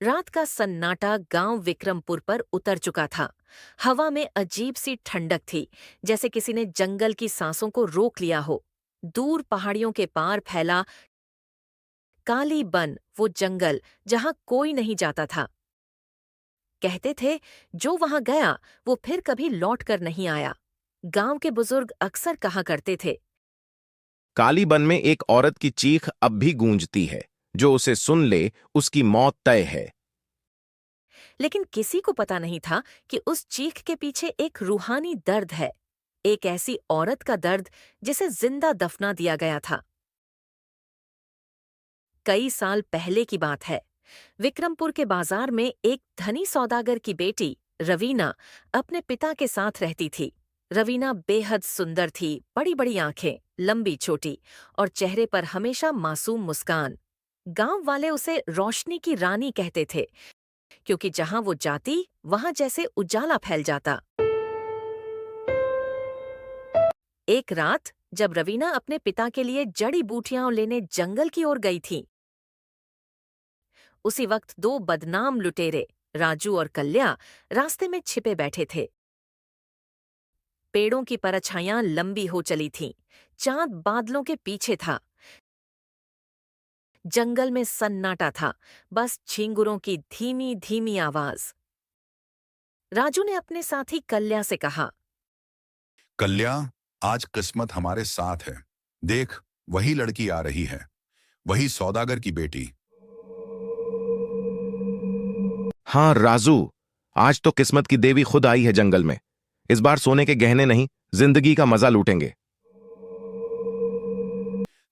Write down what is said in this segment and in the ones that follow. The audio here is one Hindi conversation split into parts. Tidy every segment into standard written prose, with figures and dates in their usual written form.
रात का सन्नाटा गांव विक्रमपुर पर उतर चुका था। हवा में अजीब सी ठंडक थी, जैसे किसी ने जंगल की सांसों को रोक लिया हो। दूर पहाड़ियों के पार फैला काली बन, वो जंगल जहां कोई नहीं जाता था। कहते थे, जो वहां गया वो फिर कभी लौट कर नहीं आया। गांव के बुजुर्ग अक्सर कहा करते थे। काली बन में एक औरत की चीख अब भी गूंजती है। जो उसे सुन ले उसकी मौत तय है। लेकिन किसी को पता नहीं था कि उस चीख के पीछे एक रूहानी दर्द है, एक ऐसी औरत का दर्द जिसे जिंदा दफना दिया गया था। कई साल पहले की बात है। विक्रमपुर के बाजार में एक धनी सौदागर की बेटी रवीना अपने पिता के साथ रहती थी। रवीना बेहद सुंदर थी, बड़ी बड़ी आंखें, लंबी छोटी और चेहरे पर हमेशा मासूम मुस्कान। गांव वाले उसे रोशनी की रानी कहते थे, क्योंकि जहां वो जाती वहां जैसे उजाला फैल जाता। एक रात जब रवीना अपने पिता के लिए जड़ी बूटियां लेने जंगल की ओर गई थी, उसी वक्त दो बदनाम लुटेरे राजू और कल्या रास्ते में छिपे बैठे थे। पेड़ों की परछाइयां लंबी हो चली थीं, चांद बादलों के पीछे था। जंगल में सन्नाटा था, बस झींगुरों की धीमी धीमी आवाज। राजू ने अपने साथी कल्या से कहा, कल्या, आज किस्मत हमारे साथ है। देख, वही लड़की आ रही है, वही सौदागर की बेटी। हाँ राजू, आज तो किस्मत की देवी खुद आई है जंगल में। इस बार सोने के गहने नहीं, जिंदगी का मजा लूटेंगे।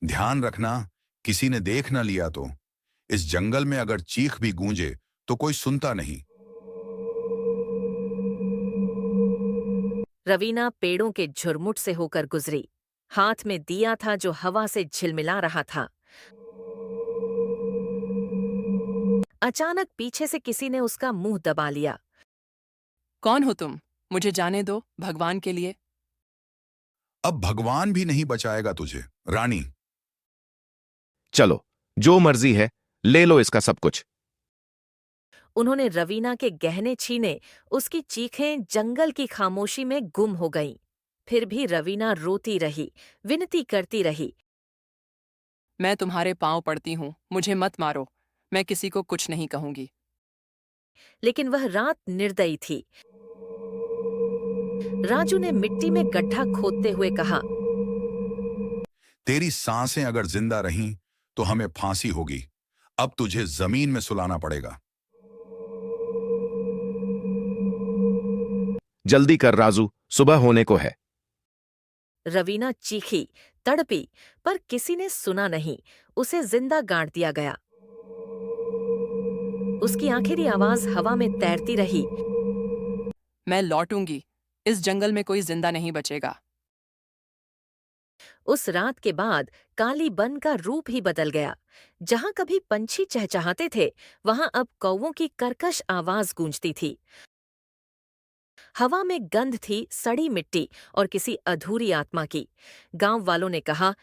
ध्यान रखना, किसी ने देख न लिया तो। इस जंगल में अगर चीख भी गूंजे तो कोई सुनता नहीं। रवीना पेड़ों के झुरमुट से होकर गुजरी। हाथ में दिया था जो हवा से झिलमिला रहा था। अचानक पीछे से किसी ने उसका मुंह दबा लिया। कौन हो तुम? मुझे जाने दो, भगवान के लिए। अब भगवान भी नहीं बचाएगा तुझे, रानी। चलो, जो मर्जी है, ले लो इसका सब कुछ। उन्होंने रवीना के गहने छीने। उसकी चीखें जंगल की खामोशी में गुम हो गईं। फिर भी रवीना रोती रही, विनती करती रही। मैं तुम्हारे पांव पड़ती हूँ, मुझे मत मारो। मैं किसी को कुछ नहीं कहूंगी। लेकिन वह रात निर्दयी थी। राजू ने मिट्टी में गड्ढा खोदते हुए कहा, तेरी सांसें अगर जिंदा रहीं तो हमें फांसी होगी। अब तुझे जमीन में सुलाना पड़ेगा। जल्दी कर राजू, सुबह होने को है। रवीना चीखी, तड़पी, पर किसी ने सुना नहीं। उसे जिंदा गाड़ दिया गया। उसकी आखिरी आवाज हवा में तैरती रही, मैं लौटूंगी। इस जंगल में कोई जिंदा नहीं बचेगा। उस रात के बाद काली बन का रूप ही बदल गया। जहां कभी पंछी चहचहाते थे, वहां अब कौवों की कर्कश आवाज गूंजती थी। हवा में गंध थी सड़ी मिट्टी और किसी अधूरी आत्मा की। गांव वालों ने कहा,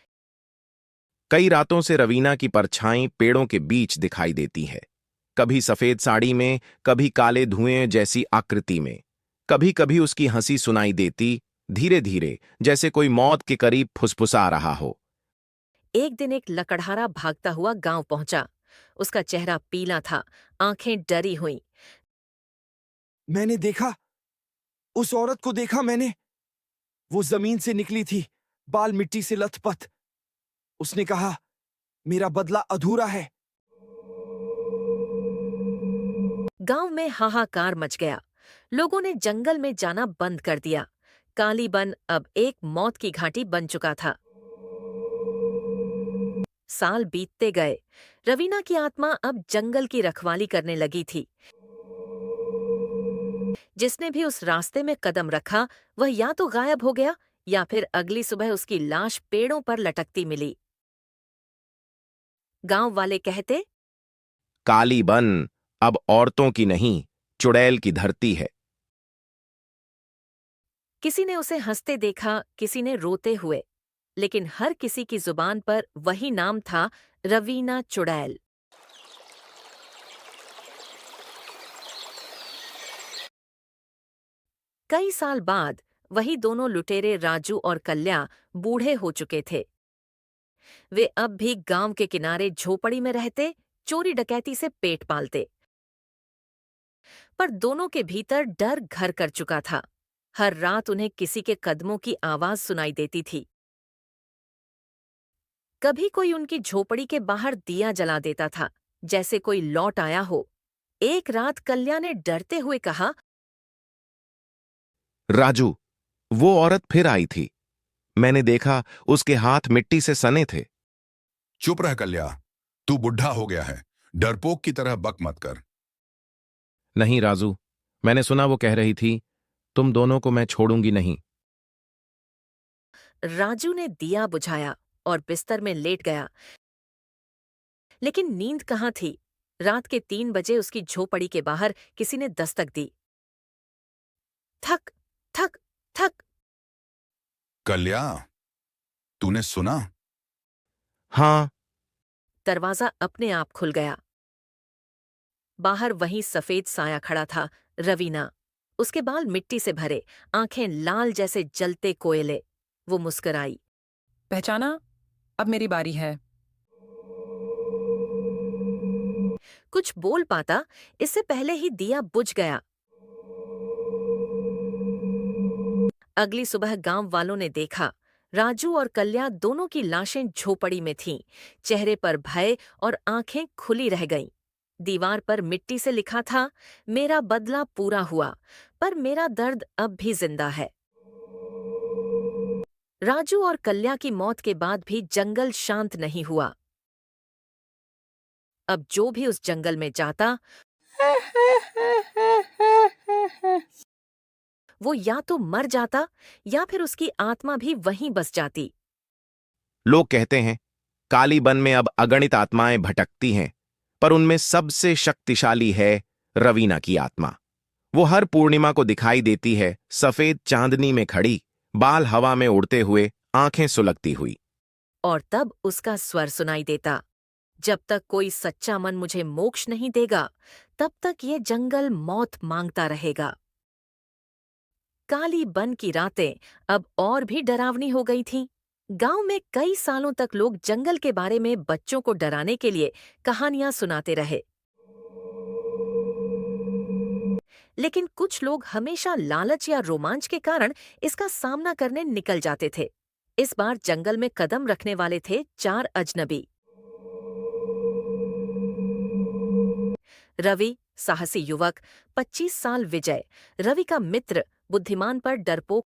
कई रातों से रवीना की परछाई पेड़ों के बीच दिखाई देती है। कभी सफेद साड़ी में, कभी काले धुएं जैसी आकृति में। कभी कभी उसकी हंसी सुनाई देती, धीरे धीरे, जैसे कोई मौत के करीब फुसफुसा रहा हो। एक दिन एक लकड़हारा भागता हुआ गांव पहुंचा। उसका चेहरा पीला था, आंखें डरी हुईं। मैंने देखा, उस औरत को देखा मैंने। वो जमीन से निकली थी, बाल मिट्टी से लथपथ। उसने कहा, मेरा बदला अधूरा है। गांव में हाहाकार मच गया। लोगों ने जंगल में जाना बंद कर दिया। कालीबन अब एक मौत की घाटी बन चुका था। साल बीतते गए। रवीना की आत्मा अब जंगल की रखवाली करने लगी थी। जिसने भी उस रास्ते में कदम रखा, वह या तो गायब हो गया या फिर अगली सुबह उसकी लाश पेड़ों पर लटकती मिली। गांव वाले कहते, काली बन अब औरतों की नहीं, चुड़ैल की धरती है। किसी ने उसे हंसते देखा, किसी ने रोते हुए, लेकिन हर किसी की जुबान पर वही नाम था, रवीना चुड़ैल। कई साल बाद वही दोनों लुटेरे राजू और कल्या बूढ़े हो चुके थे। वे अब भी गांव के किनारे झोपड़ी में रहते, चोरी डकैती से पेट पालते। पर दोनों के भीतर डर घर कर चुका था। हर रात उन्हें किसी के कदमों की आवाज सुनाई देती थी। कभी कोई उनकी झोपड़ी के बाहर दिया जला देता था, जैसे कोई लौट आया हो। एक रात कल्या ने डरते हुए कहा, राजू, वो औरत फिर आई थी। मैंने देखा उसके हाथ मिट्टी से सने थे। चुप रह कल्या, तू बुढ़ा हो गया है, डरपोक की तरह बक मत कर। नहीं राजू, मैंने सुना वो कह रही थी, तुम दोनों को मैं छोड़ूंगी नहीं। राजू ने दिया बुझाया और बिस्तर में लेट गया। लेकिन नींद कहाँ थी। रात के 3 बजे उसकी झोपड़ी के बाहर किसी ने दस्तक दी। थक थक थक। कल्या, तूने सुना? हाँ। दरवाजा अपने आप खुल गया। बाहर वही सफेद साया खड़ा था, रवीना। उसके बाल मिट्टी से भरे, आंखें लाल जैसे जलते कोयले। वो मुस्कुराई। पहचाना? अब मेरी बारी है। कुछ बोल पाता, इससे पहले ही दिया बुझ गया। अगली सुबह गांव वालों ने देखा, राजू और कल्या दोनों की लाशें झोपड़ी में थीं। चेहरे पर भय और आंखें खुली रह गईं। दीवार पर मिट्टी से लिखा था, मेरा बदला पूरा हुआ, पर मेरा दर्द अब भी जिंदा है। राजू और कल्या की मौत के बाद भी जंगल शांत नहीं हुआ। अब जो भी उस जंगल में जाता, वो या तो मर जाता या फिर उसकी आत्मा भी वहीं बस जाती। लोग कहते हैं, काली वन में अब अगणित आत्माएं भटकती हैं, पर उनमें सबसे शक्तिशाली है रवीना की आत्मा। वो हर पूर्णिमा को दिखाई देती है, सफेद चांदनी में खड़ी, बाल हवा में उड़ते हुए, आंखें सुलगती हुई। और तब उसका स्वर सुनाई देता, जब तक कोई सच्चा मन मुझे मोक्ष नहीं देगा, तब तक ये जंगल मौत मांगता रहेगा। काली बन की रातें अब और भी डरावनी हो गई थीं। गांव में कई सालों तक लोग जंगल के बारे में बच्चों को डराने के लिए कहानियां सुनाते रहे। लेकिन कुछ लोग हमेशा लालच या रोमांच के कारण इसका सामना करने निकल जाते थे। इस बार जंगल में कदम रखने वाले थे 4 अजनबी। रवि, साहसी युवक, 25 साल विजय, रवि का मित्र, बुद्धिमान पर डरपोक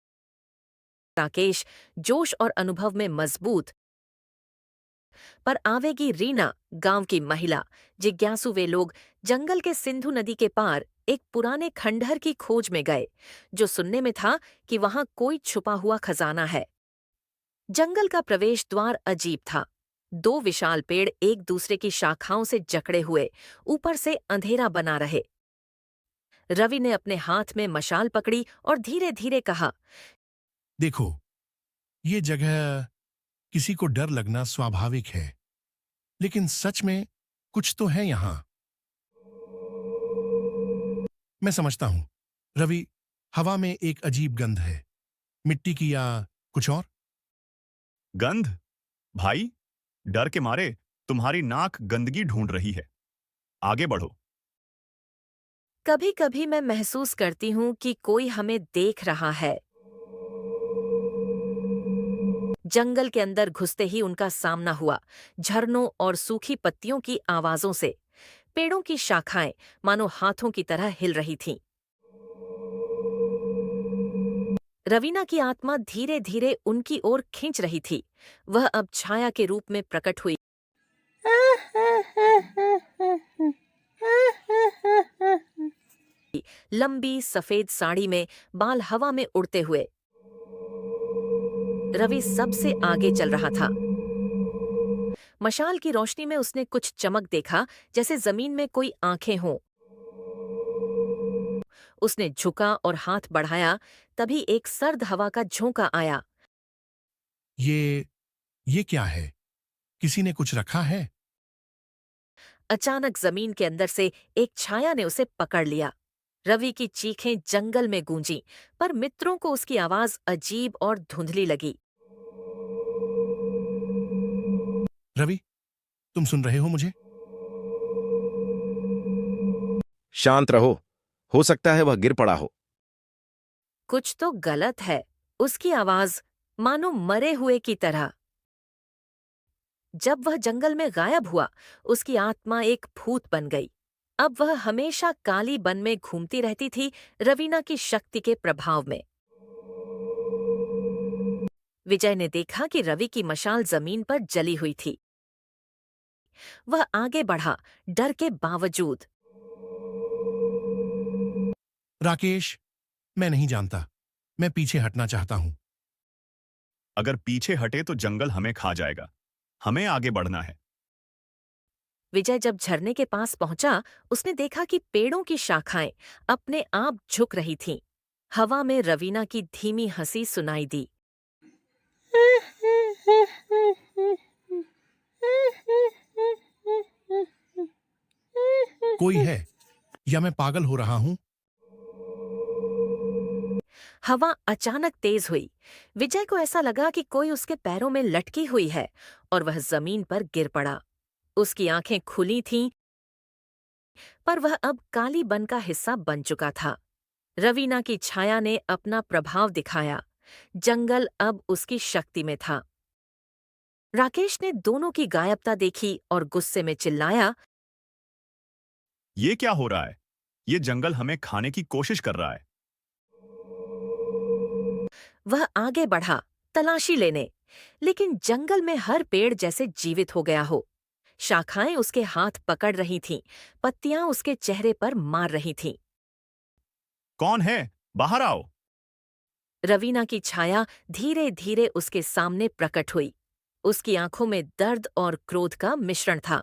राकेश, जोश और अनुभव में मजबूत पर आवेगी रीना, गांव की महिला। जिज्ञासु वे लोग जंगल के सिंधु नदी के पार एक पुराने खंडहर की खोज में गए, जो सुनने में था कि वहां कोई छुपा हुआ खजाना है। जंगल का प्रवेश द्वार अजीब था। 2 विशाल पेड़ एक दूसरे की शाखाओं से जकड़े हुए ऊपर से अंधेरा बना रहे। रवि ने अपने हाथ में मशाल पकड़ी और धीरे धीरे कहा, देखो, ये जगह किसी को डर लगना स्वाभाविक है, लेकिन सच में कुछ तो है यहां। मैं समझता हूं। रवि, हवा में एक अजीब गंध है, मिट्टी की या कुछ और? गंध? भाई, डर के मारे तुम्हारी नाक गंदगी ढूंढ रही है। आगे बढ़ो। कभी कभी मैं महसूस करती हूं कि कोई हमें देख रहा है। जंगल के अंदर घुसते ही उनका सामना हुआ, झरनों और सूखी पत्तियों की आवाजों से। पेड़ों की शाखाएं मानो हाथों की तरह हिल रही थीं। रवीना की आत्मा धीरे धीरे उनकी ओर खींच रही थी। वह अब छाया के रूप में प्रकट हुई। लंबी सफेद साड़ी में, बाल हवा में उड़ते हुए। रवि सबसे आगे चल रहा था। मशाल की रोशनी में उसने कुछ चमक देखा, जैसे जमीन में कोई आंखें हों। उसने झुका और हाथ बढ़ाया, तभी एक सर्द हवा का झोंका आया। ये क्या है? किसी ने कुछ रखा है? अचानक जमीन के अंदर से एक छाया ने उसे पकड़ लिया। रवि की चीखें जंगल में गूंजी, पर मित्रों को उसकी आवाज अजीब और धुंधली लगी। रवि, तुम सुन रहे हो मुझे? शांत रहो, हो सकता है वह गिर पड़ा हो। कुछ तो गलत है। उसकी आवाज मानो मरे हुए की तरह। जब वह जंगल में गायब हुआ, उसकी आत्मा एक भूत बन गई। अब वह हमेशा काली वन में घूमती रहती थी, रवीना की शक्ति के प्रभाव में। विजय ने देखा कि रवि की मशाल जमीन पर जली हुई थी। वह आगे बढ़ा, डर के बावजूद। राकेश, मैं नहीं जानता। मैं पीछे हटना चाहता हूं। अगर पीछे हटे तो जंगल हमें खा जाएगा। हमें आगे बढ़ना है। विजय जब झरने के पास पहुंचा, उसने देखा कि पेड़ों की शाखाएं अपने आप झुक रही थीं। हवा में रवीना की धीमी हंसी सुनाई दी। कोई है या मैं पागल हो रहा हूं? हवा अचानक तेज हुई। विजय को ऐसा लगा कि कोई उसके पैरों में लटकी हुई है और वह जमीन पर गिर पड़ा। उसकी आंखें खुली थीं, पर वह अब काली बन का हिस्सा बन चुका था। रवीना की छाया ने अपना प्रभाव दिखाया। जंगल अब उसकी शक्ति में था। राकेश ने दोनों की गायबता देखी और गुस्से में चिल्लाया, ये क्या हो रहा है? ये जंगल हमें खाने की कोशिश कर रहा है। वह आगे बढ़ा, तलाशी लेने, लेकिन जंगल में हर पेड़ जैसे जीवित हो गया हो। शाखाएं उसके हाथ पकड़ रही थीं, पत्तियां उसके चेहरे पर मार रही थीं। कौन है? बाहर आओ। रवीना की छाया धीरे धीरे उसके सामने प्रकट हुई। उसकी आंखों में दर्द और क्रोध का मिश्रण था।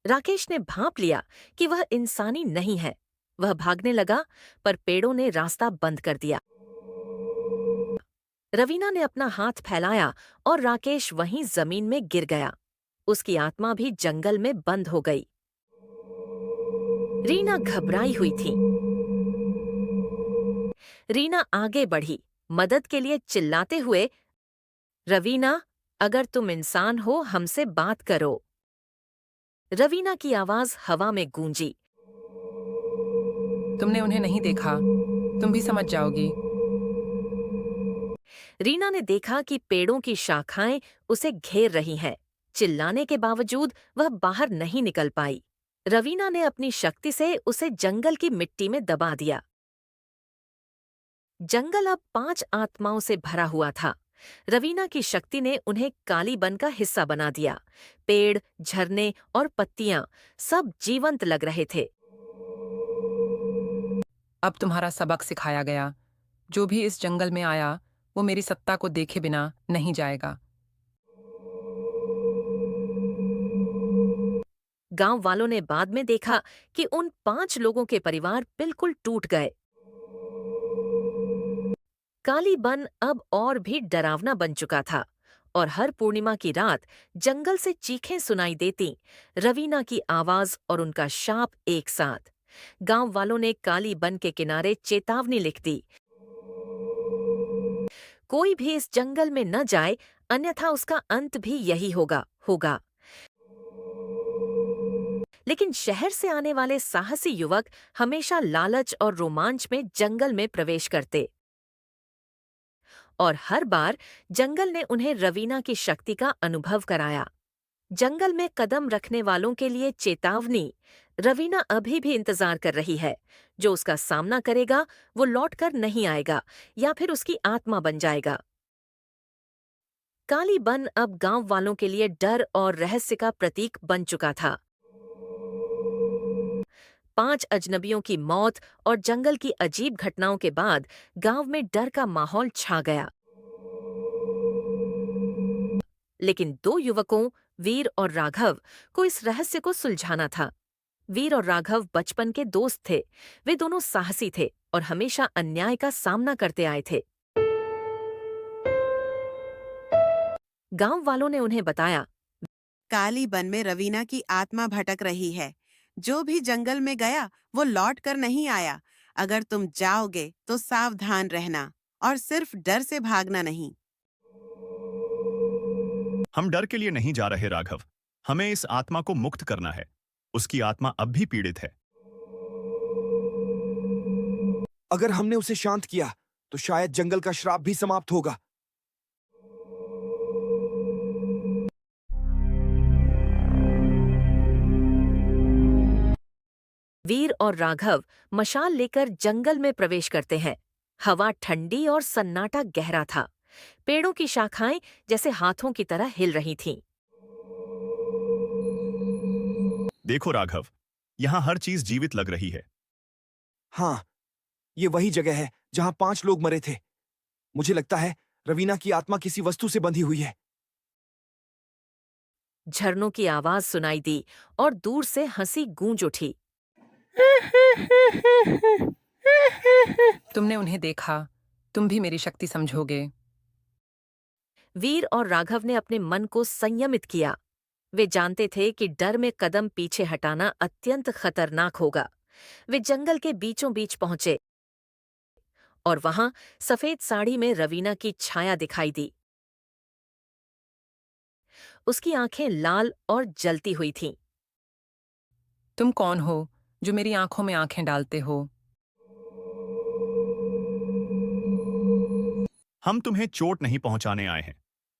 राकेश ने भांप लिया कि वह इंसानी नहीं है। वह भागने लगा, पर पेड़ों ने रास्ता बंद कर दिया। रवीना ने अपना हाथ फैलाया और राकेश वहीं जमीन में गिर गया। उसकी आत्मा भी जंगल में बंद हो गई। रीना घबराई हुई थी। रीना आगे बढ़ी, मदद के लिए चिल्लाते हुए, रवीना, अगर तुम इंसान हो, हमसे बात करो। रवीना की आवाज हवा में गूंजी। तुमने उन्हें नहीं देखा, तुम भी समझ जाओगी। रीना ने देखा कि पेड़ों की शाखाएं उसे घेर रही हैं। चिल्लाने के बावजूद वह बाहर नहीं निकल पाई। रवीना ने अपनी शक्ति से उसे जंगल की मिट्टी में दबा दिया। जंगल अब 5 आत्माओं से भरा हुआ था। रवीना की शक्ति ने उन्हें काली बन का हिस्सा बना दिया। पेड़, झरने और पत्तियां सब जीवंत लग रहे थे। अब तुम्हारा सबक सिखाया गया। जो भी इस जंगल में आया, वो मेरी सत्ता को देखे बिना नहीं जाएगा। गांव वालों ने बाद में देखा कि उन 5 लोगों के परिवार बिल्कुल टूट गए। काली बन अब और भी डरावना बन चुका था और हर पूर्णिमा की रात जंगल से चीखें सुनाई देती, रवीना की आवाज और उनका शाप एक साथ। गांव वालों ने काली बन के किनारे चेतावनी लिख दी, कोई भी इस जंगल में न जाए, अन्यथा उसका अंत भी यही होगा। लेकिन शहर से आने वाले साहसी युवक हमेशा लालच और रोमांच में जंगल में प्रवेश करते, और हर बार जंगल ने उन्हें रवीना की शक्ति का अनुभव कराया। जंगल में कदम रखने वालों के लिए चेतावनी, रवीना अभी भी इंतजार कर रही है। जो उसका सामना करेगा वो लौटकर नहीं आएगा या फिर उसकी आत्मा बन जाएगा। काली बन अब गांव वालों के लिए डर और रहस्य का प्रतीक बन चुका था। 5 अजनबियों की मौत और जंगल की अजीब घटनाओं के बाद गांव में डर का माहौल छा गया। लेकिन 2 युवकों, वीर और राघव, को इस रहस्य को सुलझाना था। वीर और राघव बचपन के दोस्त थे। वे दोनों साहसी थे और हमेशा अन्याय का सामना करते आए थे। गांव वालों ने उन्हें बताया, काली बन में रवीना की आत्मा भटक रही है। जो भी जंगल में गया वो लौट कर नहीं आया। अगर तुम जाओगे तो सावधान रहना और सिर्फ डर से भागना नहीं। हम डर के लिए नहीं जा रहे राघव। हमें इस आत्मा को मुक्त करना है। उसकी आत्मा अब भी पीड़ित है। अगर हमने उसे शांत किया तो शायद जंगल का श्राप भी समाप्त होगा। वीर और राघव मशाल लेकर जंगल में प्रवेश करते हैं। हवा ठंडी और सन्नाटा गहरा था। पेड़ों की शाखाएं जैसे हाथों की तरह हिल रही थीं। देखो राघव, यहाँ हर चीज जीवित लग रही है। हाँ, ये वही जगह है जहां 5 लोग मरे थे। मुझे लगता है रवीना की आत्मा किसी वस्तु से बंधी हुई है। झरनों की आवाज सुनाई दी और दूर से हंसी गूंज उठी। तुमने उन्हें देखा, तुम भी मेरी शक्ति समझोगे। वीर और राघव ने अपने मन को संयमित किया। वे जानते थे कि डर में कदम पीछे हटाना अत्यंत खतरनाक होगा। वे जंगल के बीचों बीच पहुंचे और वहां सफेद साड़ी में रवीना की छाया दिखाई दी। उसकी आंखें लाल और जलती हुई थीं। तुम कौन हो जो मेरी आंखों में आंखें डालते हो? हम तुम्हें चोट नहीं पहुंचाने आए हैं।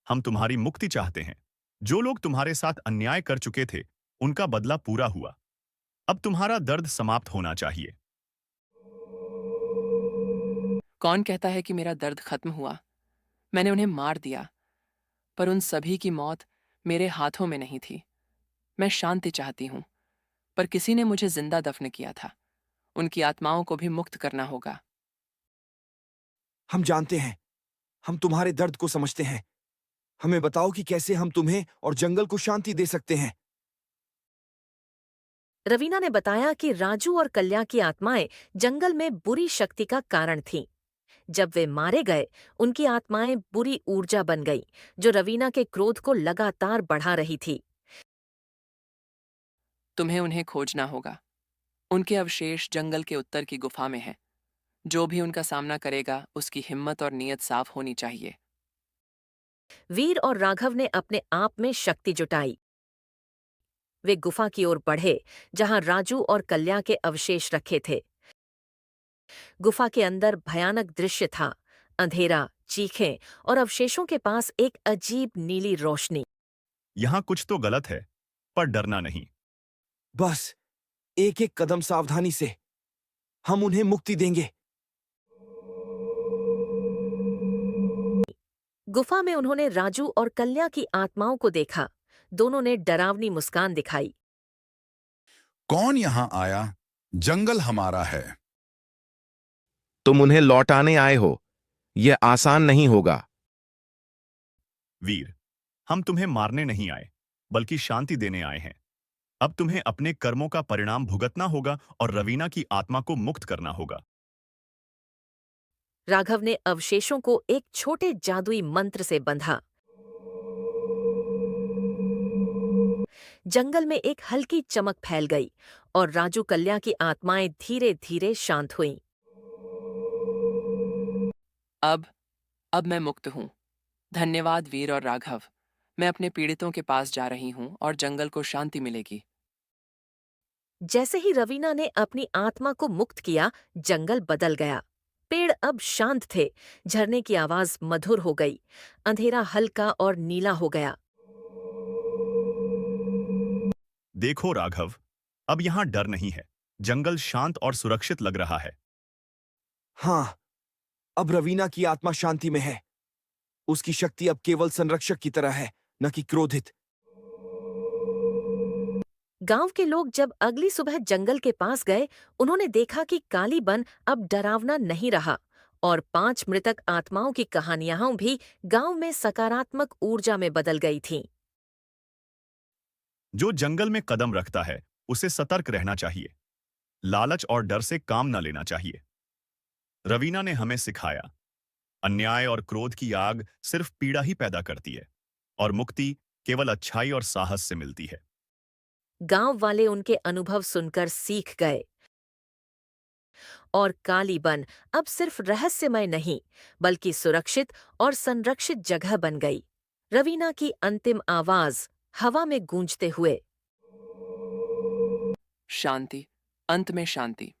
हम तुम्हारी मुक्ति चाहते हैं। जो लोग तुम्हारे साथ अन्याय कर चुके थे, उनका बदला पूरा हुआ। अब तुम्हारा दर्द समाप्त होना चाहिए। कौन कहता है कि मेरा दर्द खत्म हुआ? मैंने उन्हें मार दिया, पर उन सभी की मौत मेरे हाथों में नहीं थी। मैं शांति चाहती हूं, पर किसी ने मुझे जिंदा दफन किया था। उनकी आत्माओं को भी मुक्त करना होगा। हम जानते हैं, हम तुम्हारे दर्द को समझते हैं। हमें बताओ कि कैसे हम तुम्हें और जंगल को शांति दे सकते हैं। रवीना ने बताया कि राजू और कल्या की आत्माएं जंगल में बुरी शक्ति का कारण थीं। जब वे मारे गए, उनकी आत्माएं बुरी ऊर्जा बन गई, जो रवीना के क्रोध को लगातार बढ़ा रही थी। तुम्हें उन्हें खोजना होगा। उनके अवशेष जंगल के उत्तर की गुफा में हैं। जो भी उनका सामना करेगा, उसकी हिम्मत और नीयत साफ होनी चाहिए। वीर और राघव ने अपने आप में शक्ति जुटाई। वे गुफा की ओर बढ़े, जहां राजू और कल्या के अवशेष रखे थे। गुफा के अंदर भयानक दृश्य था। अंधेरा, चीखें और अवशेषों के पास एक अजीब नीली रोशनी। यहाँ कुछ तो गलत है, पर डरना नहीं। बस एक एक कदम सावधानी से। हम उन्हें मुक्ति देंगे। गुफा में उन्होंने राजू और कल्या की आत्माओं को देखा। दोनों ने डरावनी मुस्कान दिखाई। कौन यहां आया? जंगल हमारा है। तुम उन्हें लौटाने आए हो। यह आसान नहीं होगा। वीर, हम तुम्हें मारने नहीं आए, बल्कि शांति देने आए हैं। अब तुम्हें अपने कर्मों का परिणाम भुगतना होगा और रवीना की आत्मा को मुक्त करना होगा। राघव ने अवशेषों को एक छोटे जादुई मंत्र से बंधा। जंगल में एक हल्की चमक फैल गई और राजू कल्या की आत्माएं धीरे धीरे शांत हुईं। अब मैं मुक्त हूं। धन्यवाद वीर और राघव। मैं अपने पीड़ितों के पास जा रही हूं और जंगल को शांति मिलेगी। जैसे ही रवीना ने अपनी आत्मा को मुक्त किया, जंगल बदल गया। पेड़ अब शांत थे। झरने की आवाज मधुर हो गई। अंधेरा हल्का और नीला हो गया। देखो राघव, अब यहाँ डर नहीं है। जंगल शांत और सुरक्षित लग रहा है। हाँ, अब रवीना की आत्मा शांति में है। उसकी शक्ति अब केवल संरक्षक की तरह है, न कि क्रोधित। गांव के लोग जब अगली सुबह जंगल के पास गए, उन्होंने देखा कि कालीबन अब डरावना नहीं रहा और 5 मृतक आत्माओं की कहानियां भी गांव में सकारात्मक ऊर्जा में बदल गई थीं। जो जंगल में कदम रखता है, उसे सतर्क रहना चाहिए। लालच और डर से काम न लेना चाहिए। रवीना ने हमें सिखाया, अन्याय और क्रोध की आग सिर्फ पीड़ा ही पैदा करती है और मुक्ति केवल अच्छाई और साहस से मिलती है। गांव वाले उनके अनुभव सुनकर सीख गए और कालीबन अब सिर्फ रहस्यमय नहीं बल्कि सुरक्षित और संरक्षित जगह बन गई। रवीना की अंतिम आवाज हवा में गूंजते हुए, शांति, अंत में शांति।